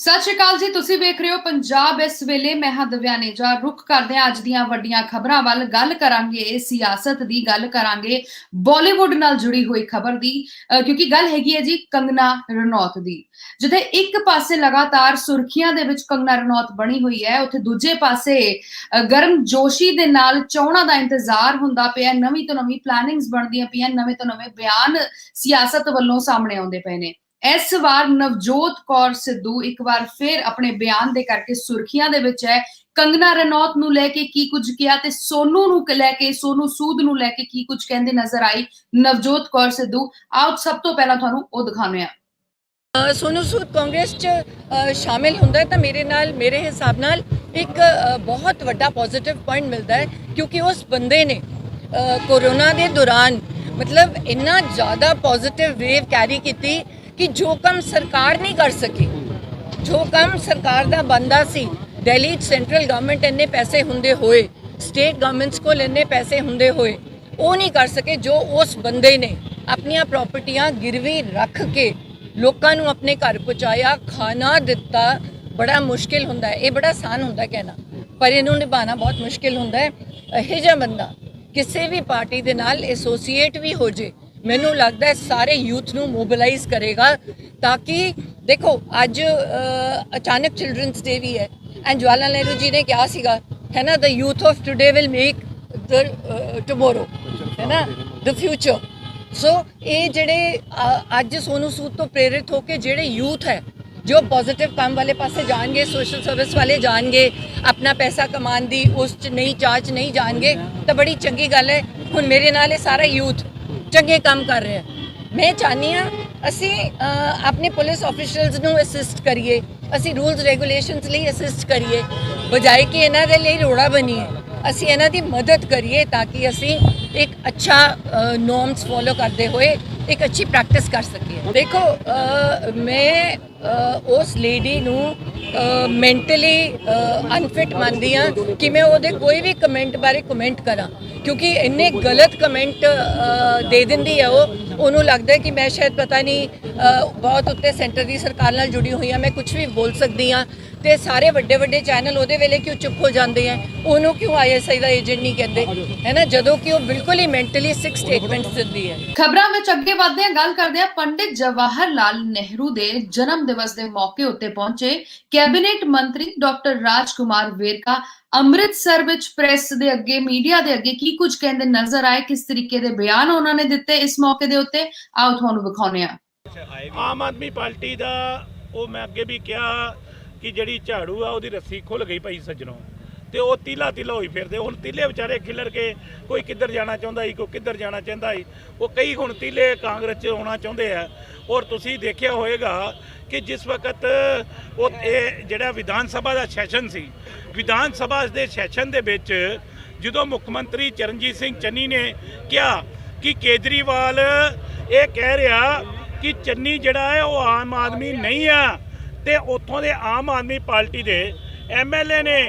ਸਤਿ ਸ਼੍ਰੀ ਅਕਾਲ ਜੀ। ਤੁਸੀਂ ਵੇਖ ਰਹੇ ਹੋ ਪੰਜਾਬ ਇਸ ਵੇਲੇ। ਮੈਂ ਹਾਂ ਦਿਵਿਆਨੀ ਜਾ। ਰੁਕ ਕਰਦੇ ਹਾਂ ਅੱਜ ਦੀਆਂ ਵੱਡੀਆਂ ਖਬਰਾਂ ਵੱਲ। ਗੱਲ ਕਰਾਂਗੇ ਸਿਆਸਤ ਦੀ, ਗੱਲ ਕਰਾਂਗੇ ਬਾਲੀਵੁੱਡ ਨਾਲ ਜੁੜੀ ਹੋਈ ਖਬਰ ਦੀ, ਕਿਉਂਕਿ ਗੱਲ ਹੈਗੀ ਹੈ ਜੀ ਕੰਗਨਾ ਰਣੌਤ ਦੀ। ਜਿੱਥੇ ਇੱਕ ਪਾਸੇ ਲਗਾਤਾਰ ਸੁਰਖੀਆਂ ਦੇ ਵਿੱਚ ਕੰਗਨਾ ਰਣੌਤ ਬਣੀ ਹੋਈ ਹੈ, ਉੱਥੇ ਦੂਜੇ ਪਾਸੇ ਗਰਮ ਜੋਸ਼ੀ ਦੇ ਨਾਲ ਚੋਣਾਂ ਦਾ ਇੰਤਜ਼ਾਰ ਹੁੰਦਾ ਪਿਆ। ਨਵੀਂ ਤੋਂ ਨਵੀਂ ਪਲੈਨਿੰਗਸ ਬਣਦੀਆਂ ਪਈਆਂ, ਨਵੇਂ ਤੋਂ ਨਵੇਂ ਬਿਆਨ ਸਿਆਸਤ ਵੱਲੋਂ ਸਾਹਮਣੇ ਆਉਂਦੇ ਪਏ ਨੇ। ਇਸ ਵਾਰ ਨਵਜੋਤ ਕੌਰ ਸਿੱਧੂ ਇੱਕ ਵਾਰ ਫਿਰ ਆਪਣੇ ਬਿਆਨ ਦੇ ਕਰਕੇ ਸੁਰਖੀਆਂ ਦੇ ਵਿੱਚ ਹੈ। ਕੰਗਨਾ ਰਣੌਤ ਨੂੰ ਲੈ ਕੇ ਕੀ ਕੁਝ ਕਿਹਾ ਤੇ ਸੋਨੂ ਨੂੰ ਲੈ ਕੇ, ਸੋਨੂ ਸੂਦ ਨੂੰ ਲੈ ਕੇ ਕੀ ਕੁਝ ਕਹਿੰਦੇ ਨਜ਼ਰ ਆਈ ਨਵਜੋਤ ਕੌਰ ਸਿੱਧੂ। ਆਓ ਸਭ ਤੋਂ ਪਹਿਲਾਂ ਤੁਹਾਨੂੰ ਉਹ ਦਿਖਾਉਂਦੇ ਆ। ਸੋਨੂ ਸੂਦ ਕਾਂਗਰਸ 'ਚ ਸ਼ਾਮਿਲ ਹੁੰਦਾ ਤਾਂ ਮੇਰੇ ਹਿਸਾਬ ਨਾਲ ਇੱਕ ਬਹੁਤ ਵੱਡਾ ਪੋਜ਼ਿਟਿਵ ਪੁਆਇੰਟ ਮਿਲਦਾ ਹੈ, ਕਿਉਂਕਿ ਉਸ ਬੰਦੇ ਨੇ ਕੋਰੋਨਾ ਦੇ ਦੌਰਾਨ ਮਤਲਬ ਇੰਨਾ ਜ਼ਿਆਦਾ ਪੋਜ਼ਿਟਿਵ ਵੇਵ ਕੈਰੀ ਕੀਤੀ ਕਿ ਜੋ ਕੰਮ ਸਰਕਾਰ ਨਹੀਂ ਕਰ ਸਕੀ, ਜੋ ਕੰਮ ਸਰਕਾਰ ਦਾ ਬੰਦਾ ਸੀ, ਦਿੱਲੀ ਸੈਂਟਰਲ ਗਵਰਨਮੈਂਟ ਇੰਨੇ ਪੈਸੇ ਹੁੰਦੇ ਹੋਏ, ਸਟੇਟ ਗਵਰਨਮੈਂਟਸ ਕੋਲ ਇੰਨੇ ਪੈਸੇ ਹੁੰਦੇ ਹੋਏ ਉਹ ਨਹੀਂ ਕਰ ਸਕੇ, ਜੋ ਉਸ ਬੰਦੇ ਨੇ ਆਪਣੀਆਂ ਪ੍ਰਾਪਰਟੀਆਂ ਗਿਰਵੀ ਰੱਖ ਕੇ ਲੋਕਾਂ ਨੂੰ ਆਪਣੇ ਘਰ ਪਹੁੰਚਾਇਆ, ਖਾਣਾ ਦਿੱਤਾ। ਬੜਾ ਮੁਸ਼ਕਿਲ ਹੁੰਦਾ ਹੈ, ਇਹ ਬੜਾ ਆਸਾਨ ਹੁੰਦਾ ਕਹਿਣਾ, ਪਰ ਇਹਨੂੰ ਨਿਭਾਉਣਾ ਬਹੁਤ ਮੁਸ਼ਕਿਲ ਹੁੰਦਾ ਹੈ। ਇਹੋ ਜਿਹਾ ਬੰਦਾ ਕਿਸੇ ਵੀ ਪਾਰਟੀ ਦੇ ਨਾਲ ਐਸੋਸੀਏਟ ਵੀ ਹੋ ਜੇ, ਮੈਨੂੰ ਲੱਗਦਾ ਹੈ ਸਾਰੇ ਯੂਥ ਨੂੰ ਮੋਬਿਲਾਈਜ਼ ਕਰੇਗਾ। ਤਾਂ ਕਿ ਦੇਖੋ ਅੱਜ ਅਚਾਨਕ ਚਿਲਡਰਨਸ ਡੇ ਵੀ ਹੈ, ਐਂਡ ਜਵਾਹਰ ਲਾਲ ਨਹਿਰੂ ਜੀ ਨੇ ਕਿਹਾ ਸੀਗਾ ਹੈ ਨਾ, the youth of today will make the tomorrow, ਹੈ ਨਾ, ਦ ਫਿਊਚਰ। ਸੋ ਇਹ ਜਿਹੜੇ ਅੱਜ ਸੋਨੂ ਸੂਦ ਤੋਂ ਪ੍ਰੇਰਿਤ ਹੋ ਕੇ ਜਿਹੜੇ ਯੂਥ ਹੈ ਜੋ ਪੋਜ਼ਿਟਿਵ ਕੰਮ ਵਾਲੇ ਪਾਸੇ ਜਾਣਗੇ, ਸੋਸ਼ਲ ਸਰਵਿਸ ਵਾਲੇ ਜਾਣਗੇ, ਆਪਣਾ ਪੈਸਾ ਕਮਾਉਣ ਦੀ ਉਸ 'ਚ ਨਹੀਂ ਚਾਚ ਨਹੀਂ ਜਾਣਗੇ, ਤਾਂ ਬੜੀ ਚੰਗੀ ਗੱਲ ਹੈ। ਹੁਣ ਮੇਰੇ ਨਾਲ ਇਹ ਸਾਰਾ ਯੂਥ ਚੰਗੇ ਕੰਮ ਕਰ ਰਿਹਾ। ਮੈਂ ਚਾਹੁੰਦੀ ਹਾਂ ਅਸੀਂ ਆਪਣੇ ਪੁਲਿਸ ਆਫੀਸ਼ੀਅਲਸ ਨੂੰ ਅਸਿਸਟ ਕਰੀਏ, ਅਸੀਂ ਰੂਲਸ ਰੈਗੂਲੇਸ਼ਨਸ ਲਈ ਅਸਿਸਟ ਕਰੀਏ, ਬਜਾਏ ਕਿ ਇਹਨਾਂ ਦੇ ਲਈ ਰੋੜਾ ਬਣੀਏ। ਅਸੀਂ ਇਹਨਾਂ ਦੀ ਮਦਦ ਕਰੀਏ ਤਾਂ ਕਿ ਅਸੀਂ ਇੱਕ ਅੱਛਾ ਨੋਰਮਸ ਫੋਲੋ ਕਰਦੇ ਹੋਏ ਇੱਕ ਅੱਛੀ ਪ੍ਰੈਕਟਿਸ ਕਰ ਸਕੀਏ। ਦੇਖੋ ਮੈਂ ਉਸ ਲੇਡੀ ਨੂੰ ਮੈਂਟਲੀ ਅਨਫਿਟ ਮੰਨਦੀ ਹਾਂ ਕਿ ਮੈਂ ਉਹਦੇ ਕੋਈ ਵੀ ਕਮੈਂਟ ਬਾਰੇ ਕਮੈਂਟ ਕਰਾਂ, ਕਿਉਂਕਿ ਇੰਨੇ ਗਲਤ ਕਮੈਂਟ ਦੇ ਦਿੰਦੀ ਹੈ ਉਹਨੂੰ ਲੱਗਦਾ ਕਿ ਮੈਂ ਸ਼ਾਇਦ ਪਤਾ ਨਹੀਂ ਬਹੁਤ ਉੱਤੇ ਸੈਂਟਰ ਦੀ ਸਰਕਾਰ ਨਾਲ ਜੁੜੀ ਹੋਈ ਹਾਂ, ਮੈਂ ਕੁਝ ਵੀ ਬੋਲ ਸਕਦੀ ਹਾਂ। ਤੇ ਸਾਰੇ ਵੱਡੇ ਵੱਡੇ ਚੈਨਲ ਉਹਦੇ ਵੇਲੇ ਕਿਉਂ ਚੁੱਪ ਹੋ ਜਾਂਦੇ ਆ, ਉਹਨੂੰ ਕਿਉਂ ISI ਦਾ ਏਜੰਟ ਨਹੀਂ ਕਹਿੰਦੇ, ਹੈ ਨਾ, ਜਦੋਂ ਕਿ ਉਹ ਬਿਲਕੁਲ ਹੀ ਮੈਂਟਲੀ ਸਿਕ ਸਟੇਟਮੈਂਟਸ ਦਿੰਦੀ ਹੈ। ਖਬਰਾਂ ਵਿੱਚ ਅੱਗੇ ਵਧਦੇ ਹਾਂ, ਗੱਲ ਕਰਦੇ ਹਾਂ ਪੰਡਿਤ ਜਵਾਹਰ ਲਾਲ ਨਹਿਰੂ ਦੇ ਜਨਮ ਦਿਵਸ ਦੇ ਮੌਕੇ ਉੱਤੇ ਪਹੁੰਚੇ ਕੈਬਨਿਟ ਮੰਤਰੀ ਡਾਕਟਰ ਰਾਜਕੁਮਾਰ ਵੇਰਕਾ ਅੰਮ੍ਰਿਤਸਰ ਵਿੱਚ ਪ੍ਰੈਸ ਦੇ ਅੱਗੇ, ਮੀਡੀਆ ਦੇ ਅੱਗੇ ਕੀ ਕੁਝ ਕਹਿੰਦੇ ਨਜ਼ਰ ਆਏ, ਕਿਸ ਤਰੀਕੇ ਦੇ ਬਿਆਨ ਉਹਨਾਂ ਨੇ ਦਿੱਤੇ ਇਸ ਮੌਕੇ ਦੇ ਉੱਤੇ, ਆਓ ਤੁਹਾਨੂੰ ਵਿਖਾਉਂਦੇ ਹਾਂ। ਆਮ ਆਦਮੀ ਪਾਰਟੀ ਦਾ ਉਹ ਮੈਂ ਅੱਗੇ ਵੀ ਕਿਹਾ ਕਿ ਜਿਹੜੀ ਝਾੜੂ ਆ ਉਹਦੀ ਰੱਸੀ ਖੁੱਲ ਗਈ ਭਾਈ ਸੱਜਣੋਂ, ਤੇ ਉਹ ਤੀਲਾ ਹੋਈ ਫਿਰਦੇ। ਹੁਣ ਤੀਲੇ ਵਿਚਾਰੇ ਖਿਲਰ ਕੇ ਕੋਈ ਕਿੱਧਰ ਜਾਣਾ ਚਾਹੁੰਦਾ ਸੀ, ਕੋਈ ਕਿੱਧਰ ਜਾਣਾ ਚਾਹੁੰਦਾ ਸੀ, ਉਹ ਕਈ ਹੁਣ ਤੀਲੇ ਕਾਂਗਰਸ 'ਚ ਆਉਣਾ ਚਾਹੁੰਦੇ ਆ। ਔਰ ਤੁਸੀਂ ਦੇਖਿਆ ਹੋਏਗਾ ਕਿ ਜਿਸ ਵਕਤ ਉਹ ਇਹ ਜਿਹੜਾ ਵਿਧਾਨ ਸਭਾ ਦਾ ਸੈਸ਼ਨ ਸੀ, ਵਿਧਾਨ ਸਭਾ ਦੇ ਸੈਸ਼ਨ ਦੇ ਵਿੱਚ ਜਦੋਂ ਮੁੱਖ ਮੰਤਰੀ ਚਰਨਜੀਤ ਸਿੰਘ ਚੰਨੀ ਨੇ ਕਿਹਾ ਕਿ ਕੇਜਰੀਵਾਲ ਇਹ ਕਹਿ ਰਿਹਾ ਕਿ ਚੰਨੀ ਜਿਹੜਾ ਹੈ ਉਹ ਆਮ ਆਦਮੀ ਨਹੀਂ ਆ, ਤੇ ਉੱਥੋਂ ਦੇ ਆਮ ਆਦਮੀ ਪਾਰਟੀ ਦੇ MLA ਨੇ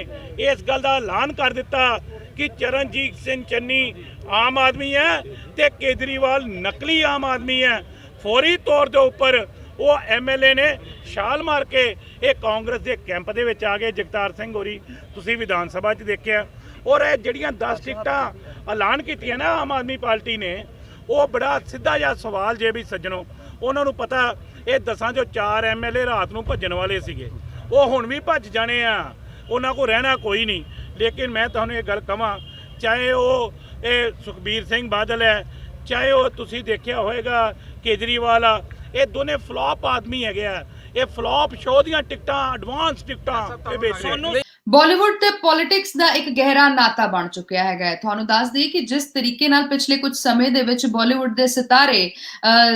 ਇਸ ਗੱਲ ਦਾ ਐਲਾਨ ਕਰ ਦਿੱਤਾ ਕਿ ਚਰਨਜੀਤ ਸਿੰਘ ਚੰਨੀ ਆਮ ਆਦਮੀ ਹੈ ਤੇ ਕੇਜਰੀਵਾਲ ਨਕਲੀ ਆਮ ਆਦਮੀ ਹੈ। ਫੌਰੀ ਤੌਰ ਦੇ ਉੱਪਰ ਉਹ MLA ਨੇ ਛਾਲ ਮਾਰ ਕੇ ਇਹ ਕਾਂਗਰਸ ਦੇ ਕੈਂਪ ਦੇ ਵਿੱਚ ਆ ਗਏ। ਜਗਤਾਰ ਸਿੰਘ ਹੋਰੀ ਤੁਸੀਂ ਵਿਧਾਨ ਸਭਾ 'ਚ ਦੇਖਿਆ। ਔਰ ਇਹ ਜਿਹੜੀਆਂ 10 ਟਿਕਟਾਂ ਐਲਾਨ ਕੀਤੀਆਂ ਨਾ ਆਮ ਆਦਮੀ ਪਾਰਟੀ ਨੇ, ਉਹ ਬੜਾ ਸਿੱਧਾ ਜਿਹਾ ਸਵਾਲ ਜੇ ਵੀ ਸੱਜਣੋ, ਉਹਨਾਂ ਨੂੰ ਪਤਾ ਇਹ 10 ਚੋਂ 4 MLA ਰਾਤ ਨੂੰ ਭੱਜਣ ਵਾਲੇ ਸੀਗੇ, ਉਹ ਹੁਣ ਵੀ ਭੱਜ ਜਾਣੇ ਆ, ਉਹਨਾਂ ਕੋਲ ਰਹਿਣਾ ਕੋਈ ਨਹੀਂ। ਲੇਕਿਨ ਮੈਂ ਤੁਹਾਨੂੰ ਇਹ ਗੱਲ ਕਹਾਂ, ਚਾਹੇ ਉਹ ਇਹ ਸੁਖਬੀਰ ਸਿੰਘ ਬਾਦਲ ਹੈ, ਚਾਹੇ ਉਹ ਤੁਸੀਂ ਦੇਖਿਆ ਹੋਏਗਾ ਕੇਜਰੀਵਾਲ ਆ, ਇਹ ਦੋਨੇ ਫਲॉप ਆਦਮੀ ਹੈਗੇ ਆ। ਇਹ ਫਲॉप ਸ਼ੋਅ ਦੀਆਂ ਟਿਕਟਾਂ, ਐਡਵਾਂਸ ਟਿਕਟਾਂ ਇਹ ਵੇਚਦੇ। ਬਾਲੀਵੁੱਡ ਤੇ ਪੋਲਿਟਿਕਸ ਦਾ ਇੱਕ ਗਹਿਰਾ ਨਾਤਾ ਬਣ ਚੁੱਕਿਆ ਹੈਗਾ। ਤੁਹਾਨੂੰ ਦੱਸ ਦਈਏ ਕਿ ਜਿਸ ਤਰੀਕੇ ਨਾਲ ਪਿਛਲੇ ਕੁਝ ਸਮੇਂ ਦੇ ਵਿੱਚ ਬਾਲੀਵੁੱਡ ਦੇ ਸਿਤਾਰੇ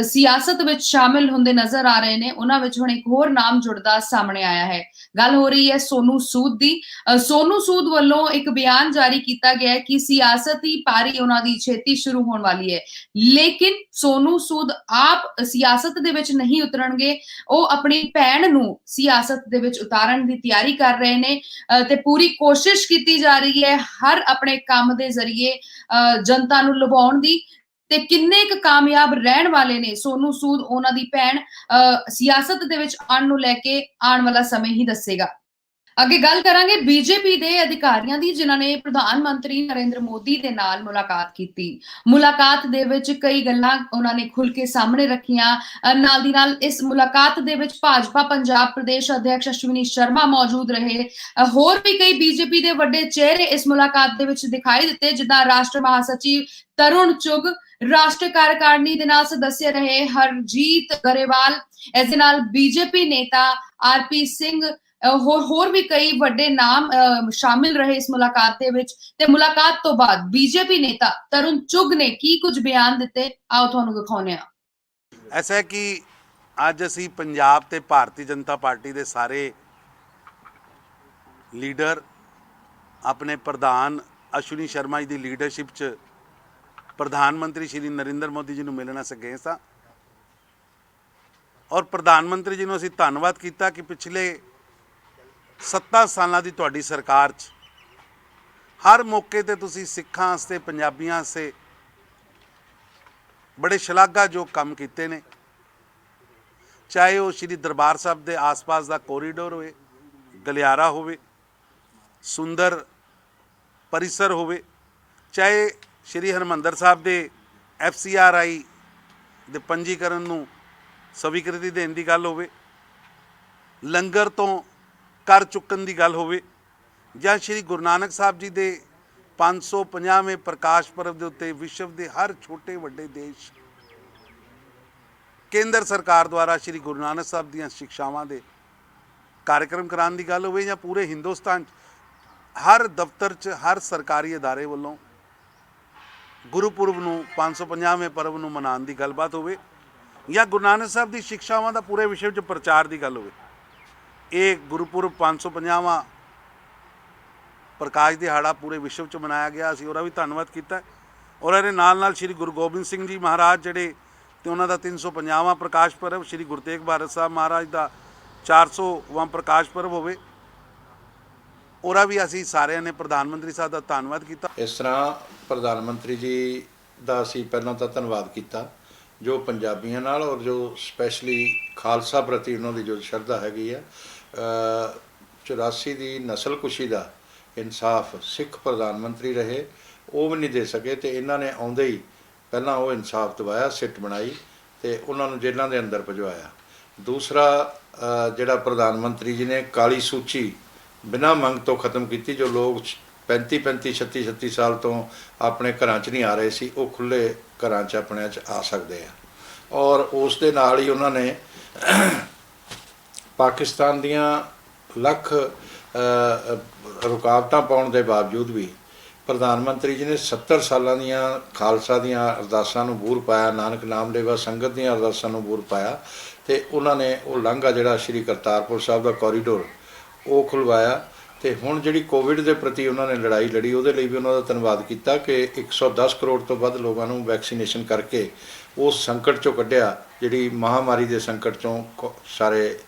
ਸਿਆਸਤ ਵਿੱਚ ਸ਼ਾਮਿਲ ਹੁੰਦੇ ਨਜ਼ਰ ਆ ਰਹੇ ਨੇ, ਉਹਨਾਂ ਵਿੱਚ ਹੁਣ ਇੱਕ ਹੋਰ ਨਾਮ ਜੁੜਦਾ ਸਾਹਮਣੇ ਆਇਆ ਹੈ। ਗੱਲ ਹੋ ਰਹੀ ਹੈ ਸੋਨੂ ਸੂਦ ਦੀ। ਸੋਨੂ ਸੂਦ ਵੱਲੋਂ ਇੱਕ ਬਿਆਨ ਜਾਰੀ ਕੀਤਾ ਗਿਆ ਹੈ ਕਿ ਸਿਆਸਤੀ ਪਾਰੀ ਉਹਨਾਂ ਦੀ ਛੇਤੀ ਸ਼ੁਰੂ ਹੋਣ ਵਾਲੀ ਹੈ, ਲੇਕਿਨ ਸੋਨੂ ਸੂਦ ਆਪ ਸਿਆਸਤ ਦੇ ਵਿੱਚ ਨਹੀਂ ਉਤਰਨਗੇ, ਉਹ ਆਪਣੀ ਭੈਣ ਨੂੰ ਸਿਆਸਤ ਦੇ ਵਿੱਚ ਉਤਾਰਨ ਦੀ ਤਿਆਰੀ ਕਰ ਰਹੇ ਨੇ ਤੇ ਪੂਰੀ ਕੋਸ਼ਿਸ਼ ਕੀਤੀ ਜਾ ਰਹੀ ਹੈ ਹਰ ਆਪਣੇ ਕੰਮ ਦੇ ਜ਼ਰੀਏ ਜਨਤਾ ਨੂੰ ਲੁਭਾਉਣ ਦੀ। ਤੇ ਕਿੰਨੇ ਕੁ ਕਾਮਯਾਬ ਰਹਿਣ ਵਾਲੇ ਨੇ ਸੋਨੂ ਸੂਦ ਉਹਨਾਂ ਦੀ ਭੈਣ ਸਿਆਸਤ ਦੇ ਵਿੱਚ ਆਉਣ ਨੂੰ ਲੈ ਕੇ ਆਉਣ ਵਾਲਾ ਸਮੇਂ ਹੀ ਦੱਸੇਗਾ। ਅੱਗੇ ਗੱਲ ਕਰਾਂਗੇ ਬੀਜੇਪੀ ਦੇ ਅਧਿਕਾਰੀਆਂ ਦੀ, ਜਿਨ੍ਹਾਂ ਨੇ ਪ੍ਰਧਾਨ ਮੰਤਰੀ ਨਰਿੰਦਰ ਮੋਦੀ ਦੇ ਨਾਲ ਮੁਲਾਕਾਤ ਕੀਤੀ। ਮੁਲਾਕਾਤ ਦੇ ਵਿੱਚ ਕਈ ਗੱਲਾਂ ਉਹਨਾਂ ਨੇ ਖੁੱਲ ਕੇ ਸਾਹਮਣੇ ਰੱਖੀਆਂ। ਨਾਲ ਦੀ ਨਾਲ ਇਸ ਮੁਲਾਕਾਤ ਦੇ ਵਿੱਚ ਭਾਜਪਾ ਪੰਜਾਬ ਪ੍ਰਦੇਸ਼ ਅਧਿਕਸ਼ ਅਸ਼ਵਨੀ ਸ਼ਰਮਾ ਮੌਜੂਦ ਰਹੇ। ਹੋਰ ਵੀ ਕਈ ਬੀਜੇਪੀ ਦੇ ਵੱਡੇ ਚਿਹਰੇ ਇਸ ਮੁਲਾਕਾਤ ਦੇ ਵਿੱਚ ਦਿਖਾਈ ਦਿੱਤੇ, ਜਿੱਦਾਂ ਰਾਸ਼ਟਰ ਮਹਾਸਚਿਵ ਤਰੁਣ ਚੁਗ, ਰਾਸ਼ਟਰ ਕਾਰਜਕਾਰਨੀ ਦੇ ਨਾਲ ਸਦੱਸਿਆ ਰਹੇ ਹਰਜੀਤ ਗਰੇਵਾਲ, ਇਸ ਦੇ ਨਾਲ ਬੀਜੇਪੀ ਨੇਤਾ ਆਰਪੀ ਸਿੰਘ, ਹੋਰ ਵੀ ਕਈ ਵੱਡੇ ਨਾਮ ਸ਼ਾਮਿਲ ਰਹੇ ਇਸ ਮੁਲਾਕਾਤ ਦੇ ਵਿੱਚ। ਤੇ ਮੁਲਾਕਾਤ ਤੋਂ ਬਾਅਦ ਬੀਜੇਪੀ ਨੇਤਾ ਤਰੁਣ ਚੁਗ ਨੇ ਕੀ ਕੁਝ ਬਿਆਨ ਦਿੱਤੇ, ਆਓ ਤੁਹਾਨੂੰ ਦਿਖਾਉਂਦੇ ਹਾਂ। ਐਸਾ ਹੈ ਕਿ ਅੱਜ ਅਸੀਂ ਪੰਜਾਬ ਤੇ ਭਾਰਤੀ ਜਨਤਾ ਪਾਰਟੀ ਦੇ ਸਾਰੇ ਲੀਡਰ ਆਪਣੇ ਪ੍ਰਧਾਨ ਅਸ਼ਵਨੀ ਸ਼ਰਮਾ ਜੀ ਦੀ ਲੀਡਰਸ਼ਿਪ 'ਚ ਪ੍ਰਧਾਨ ਮੰਤਰੀ ਸ਼੍ਰੀ ਨਰਿੰਦਰ ਮੋਦੀ ਜੀ ਨੂੰ ਮਿਲਣ ਅਸੀਂ ਗਏ ਸਾਂ ਔਰ ਪ੍ਰਧਾਨ ਮੰਤਰੀ ਜੀ ਨੂੰ ਅਸੀਂ ਧੰਨਵਾਦ ਕੀਤਾ ਕਿ ਪਿਛਲੇ 7 ਸਾਲਾਂ ਦੀ ਤੁਹਾਡੀ ਸਰਕਾਰ 'ਚ ਹਰ ਮੌਕੇ ਤੇ ਤੁਸੀਂ ਸਿੱਖਾਂ ਵਾਸਤੇ, ਪੰਜਾਬੀਆਂ ਵਾਸਤੇ ਬੜੇ ਸ਼ਲਾਘਾਯੋਗ ਕੰਮ ਕੀਤੇ ਨੇ। ਚਾਹੇ ਉਹ ਸ਼੍ਰੀ ਦਰਬਾਰ ਸਾਹਿਬ ਦੇ ਆਸ-ਪਾਸ ਦਾ ਕੋਰੀਡੋਰ ਹੋਵੇ, ਗਲਿਆਰਾ ਹੋਵੇ, ਸੁੰਦਰ परिसर होवे, चाहे श्री हरमंदर साहब के FCRI दे पंजीकरण नूं स्वीकृति देने की गल होवे, लंगर तो कर चुकन की गल होवे, जां श्री गुरु नानक साहब जी के 550वें प्रकाश पर्व के उत्ते विश्व के हर छोटे वड्डे देश केंद्र सरकार द्वारा श्री गुरु नानक साहब दीयां शिक्षावां दे कार्यक्रम कराने की गल होवे, जां पूरे हिंदुस्तान हर दफ्तर च हर सरकारी अदारे वालों गुरुपुरब नूं 550वें पर्व नूं मनाउण दी गलबात होवे, या गुरु नानक साहब की शिक्षावां दा पूरे विश्व च प्रचार की गल होवे। ये गुरुपुरब 550वां प्रकाश दिहाड़ा पूरे विश्व च मनाया गया, असीं उहदा भी धन्नवाद कीता और इहदे नाल नाल श्री गुरु गोबिंद सिंह जी महाराज जिहड़े ते उन्हां दा 350वां प्रकाश पर्व, श्री गुरु तेग बहादुर साहब महाराज दा 400वां प्रकाश पर्व होवे, ਉਹਦਾ ਵੀ ਅਸੀਂ ਸਾਰਿਆਂ ਨੇ ਪ੍ਰਧਾਨ ਮੰਤਰੀ ਸਾਹਿਬ ਦਾ ਧੰਨਵਾਦ ਕੀਤਾ। ਇਸ ਤਰ੍ਹਾਂ ਪ੍ਰਧਾਨ ਮੰਤਰੀ ਜੀ ਦਾ ਅਸੀਂ ਪਹਿਲਾਂ ਤਾਂ ਧੰਨਵਾਦ ਕੀਤਾ ਜੋ ਪੰਜਾਬੀਆਂ ਨਾਲ ਔਰ ਜੋ ਸਪੈਸ਼ਲੀ ਖਾਲਸਾ ਪ੍ਰਤੀ ਉਹਨਾਂ ਦੀ ਜੋ ਸ਼ਰਧਾ ਹੈਗੀ ਆ। 84 ਦੀ ਨਸਲਕੁਸ਼ੀ ਦਾ ਇਨਸਾਫ ਸਿੱਖ ਪ੍ਰਧਾਨ ਮੰਤਰੀ ਰਹੇ, ਉਹ ਵੀ ਨਹੀਂ ਦੇ ਸਕੇ ਤੇ ਇਹਨਾਂ ਨੇ ਆਉਂਦੇ ਹੀ ਪਹਿਲਾਂ ਉਹ ਇਨਸਾਫ ਦਿਵਾਇਆ, ਸਿੱਟ ਬਣਾਈ ਤੇ ਉਹਨਾਂ ਨੂੰ ਜੇਲ੍ਹਾਂ ਦੇ ਅੰਦਰ ਭਜਵਾਇਆ। ਦੂਸਰਾ ਜਿਹੜਾ ਪ੍ਰਧਾਨ ਮੰਤਰੀ ਜੀ ਨੇ ਕਾਲੀ ਸੂਚੀ बिना मंग तो ख़त्म की, जो लोग 35 36 साल तो अपने घर च नहीं आ रहे सी, वो खुले घर च अपने आ सकते हैं। और उस दे नाल ही उन्होंने पाकिस्तान दियां लख रुकावटां पाउण दे बावजूद भी प्रधानमंत्री जी ने 70 सालां दियां खालसा दियां अरदासां नूं बूर पाया, नानक नाम लेवा संगत दियां अरदासां नूं बूर पाया ते उन्होंने वो लांघा जिहड़ा श्री करतारपुर साहब का कॉरीडोर वो खुलवाया ਤੇ ਹੁਣ ਜਿਹੜੀ ਕੋਵਿਡ ਦੇ ਪ੍ਰਤੀ ਉਹਨਾਂ ਨੇ ਲੜਾਈ ਲੜੀ, ਉਹਦੇ ਲਈ ਵੀ ਉਹਨਾਂ ਦਾ ਧੰਨਵਾਦ ਕੀਤਾ ਕਿ 110 ਕਰੋੜ ਤੋਂ ਵੱਧ ਲੋਕਾਂ ਨੂੰ ਵੈਕਸੀਨੇਸ਼ਨ ਕਰਕੇ ਉਸ ਸੰਕਟ ਚੋਂ ਕੱਢਿਆ, ਜਿਹੜੀ ਮਹਾਮਾਰੀ ਦੇ ਸੰਕਟ ਚੋਂ ਸਾਰੇ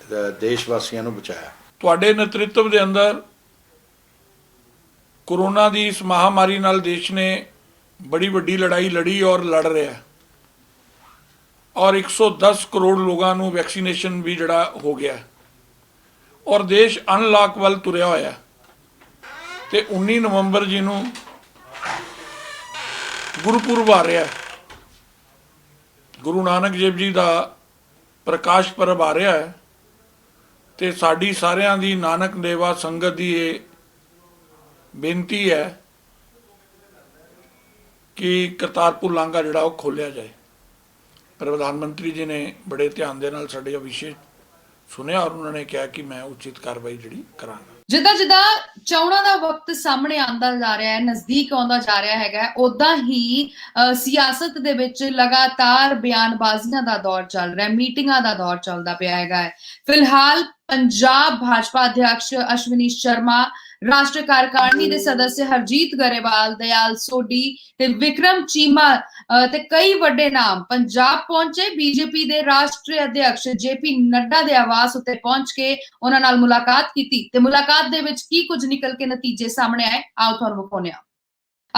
ਦੇਸ਼ ਵਾਸੀਆਂ ਨੂੰ ਬਚਾਇਆ। ਤੁਹਾਡੇ ਨੇਤਰਤਵ ਦੇ ਅੰਦਰ ਕੋਰੋਨਾ ਦੀ ਇਸ ਮਹਾਮਾਰੀ ਨਾਲ ਦੇਸ਼ ਨੇ ਬੜੀ ਵੱਡੀ ਲੜਾਈ ਲੜੀ ਔਰ ਲੜ ਰਿਹਾ ਹੈ ਔਰ 110 ਕਰੋੜ ਲੋਕਾਂ ਨੂੰ ਵੈਕਸੀਨੇਸ਼ਨ ਵੀ ਜਿਹੜਾ ਹੋ ਗਿਆ और देश अनलॉक वाल तुरया होया ते 19 नवंबर जी नूं गुरुपुरब आ रहा है, गुरु नानक देव जी का प्रकाश पर्व आ रहा है ते साडी सारियां दी नानक देवा संगत दी ये बेनती है कि करतारपुर लांघा जिहड़ा वो खोलिया जाए। प्रधानमंत्री जी ने बड़े ध्यान दे नाल साडे विशे सुनिया और उन्होंने कहा कि मैं उचित कार्रवाई जिहड़ी करांगा। ਜਿੱਦਾਂ ਜਿੱਦਾਂ ਚੋਣਾਂ ਦਾ ਵਕਤ ਸਾਹਮਣੇ ਆਉਂਦਾ ਜਾ ਰਿਹਾ ਹੈ, ਨਜ਼ਦੀਕ ਆਉਂਦਾ ਜਾ ਰਿਹਾ ਹੈਗਾ, ਉਦਾਂ ਹੀ ਸਿਆਸਤ ਦੇ ਵਿੱਚ ਲਗਾਤਾਰ ਬਿਆਨਬਾਜ਼ੀਆਂ ਦਾ ਦੌਰ ਚੱਲ ਰਿਹਾ ਹੈ, ਮੀਟਿੰਗਾਂ ਦਾ ਦੌਰ ਚੱਲਦਾ ਪਿਆ ਹੈਗਾ। ਫਿਲਹਾਲ ਪੰਜਾਬ ਭਾਜਪਾ ਅਧਿਕਸ਼ ਅਸ਼ਵਨੀ ਸ਼ਰਮਾ, ਰਾਸ਼ਟਰ ਕਾਰਜਕਾਰਨੀ ਦੇ ਸਦस्य ਹਰਜੀਤ ਗਰੇਵਾਲ, ਦयाल सोढी ਤੇ ਵਿਕਰਮ ਚੀਮਾ ਤੇ ਕਈ ਵੱਡੇ ਨਾਮ ਪੰਜਾਬ ਪਹੁੰਚੇ। ਬੀਜੇਪੀ ਦੇ ਰਾਸ਼ਟਰੀ ਅਧਿਕਸ਼ JP ਨੱਡਾ ਦੇ ਆਵਾਸ ਉੱਤੇ ਪਹੁੰਚ ਕੇ ਉਹਨਾਂ ਨਾਲ ਮੁਲਾਕਾਤ ਕੀਤੀ ਤੇ ਮੁਲਾਕਾਤ ਦੇ ਵਿੱਚ ਕੀ ਕੁਝ ਨਿਕਲ ਕੇ ਨਤੀਜੇ ਸਾਹਮਣੇ ਆਏ, ਆਓ ਤੁਹਾਨੂੰ ਵਿਖਾਉਂਦੇ ਹਾਂ।